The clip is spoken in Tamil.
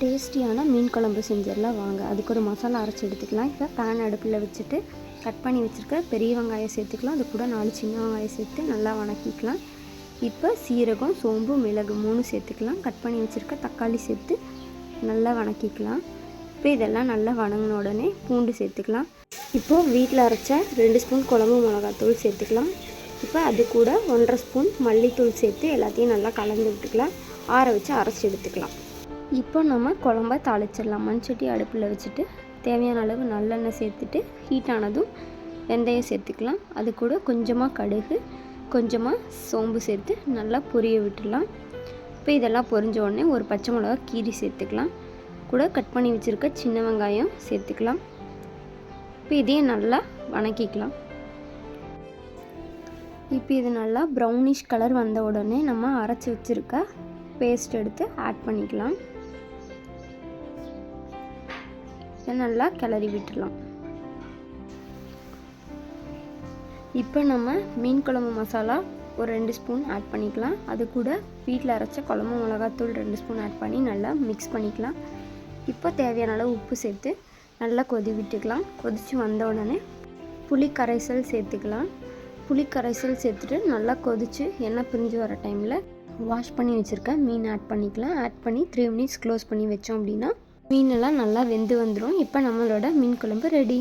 டேஸ்டியான மீன் குழம்பு செஞ்சிடலாம் வாங்க. அதுக்கு ஒரு மசாலா அரைச்சி எடுத்துக்கலாம். இப்போ பேன் அடுப்பில் வச்சுட்டு கட் பண்ணி வச்சுருக்க பெரிய வெங்காயம் சேர்த்துக்கலாம். அது கூட 4 சின்ன வெங்காயம் சேர்த்து நல்லா வணக்கிக்கலாம். இப்போ சீரகம், சோம்பு, மிளகு 3 சேர்த்துக்கலாம். கட் பண்ணி வச்சுருக்க தக்காளி சேர்த்து நல்லா வணக்கிக்கலாம். இப்போ இதெல்லாம் நல்லா வணங்கின உடனே பூண்டு சேர்த்துக்கலாம். இப்போது வீட்டில் அரைச்ச 2 ஸ்பூன் குழம்பு மிளகாத்தூள் சேர்த்துக்கலாம். இப்போ அது கூட 1.5 ஸ்பூன் மல்லித்தூள் சேர்த்து எல்லாத்தையும் நல்லா கலந்து விட்டுக்கலாம். ஆற வச்சு அரைச்சி எடுத்துக்கலாம். இப்போ நம்ம குழம்ப தாளிச்சிடலாம். மண்சட்டி அடுப்பில் வச்சுட்டு தேவையான அளவு நல்லெண்ணெய் சேர்த்துட்டு ஹீட் ஆனதும் வெந்தயம் சேர்த்துக்கலாம். அது கூட கொஞ்சமாக கடுகு, கொஞ்சமாக சோம்பு சேர்த்து நல்லா பொரிய விட்டுடலாம். இப்போ இதெல்லாம் பொரிஞ்ச உடனே ஒரு பச்சை மிளகா கீரி சேர்த்துக்கலாம். கூட கட் பண்ணி வச்சுருக்க சின்ன வெங்காயம் சேர்த்துக்கலாம். இப்போ இதையும் நல்லா வணக்கிக்கலாம். இப்போ இது நல்லா ப்ரௌனிஷ் கலர் வந்த உடனே நம்ம அரைச்சி வச்சுருக்க பேஸ்ட் எடுத்து ஆட் பண்ணிக்கலாம். இதை நல்லா கிளறி விட்டுடலாம். இப்போ நம்ம மீன் குழம்பு மசாலா ஒரு 2 ஸ்பூன் ஆட் பண்ணிக்கலாம். அது கூட வீட்டில் அரைச்ச குழம்பு மிளகாத்தூள் 2 ஸ்பூன் ஆட் பண்ணி நல்லா மிக்ஸ் பண்ணிக்கலாம். இப்போ தேவையான அளவு உப்பு சேர்த்து நல்லா கொதி விட்டுக்கலாம். கொதித்து வந்த உடனே புளி கரைசல் சேர்த்துக்கலாம். புளி கரைசல் சேர்த்துட்டு நல்லா கொதித்து எண்ணெய் பிரிஞ்சு வர டைமில் வாஷ் பண்ணி வச்சுருக்க மீன் ஆட் பண்ணிக்கலாம். ஆட் பண்ணி 3 மினிட்ஸ் க்ளோஸ் பண்ணி வச்சோம் அப்படின்னா மீனெல்லாம் நல்லா வெந்து வந்துடும். இப்போ நம்மளோட மீன் குழம்பு ரெடி.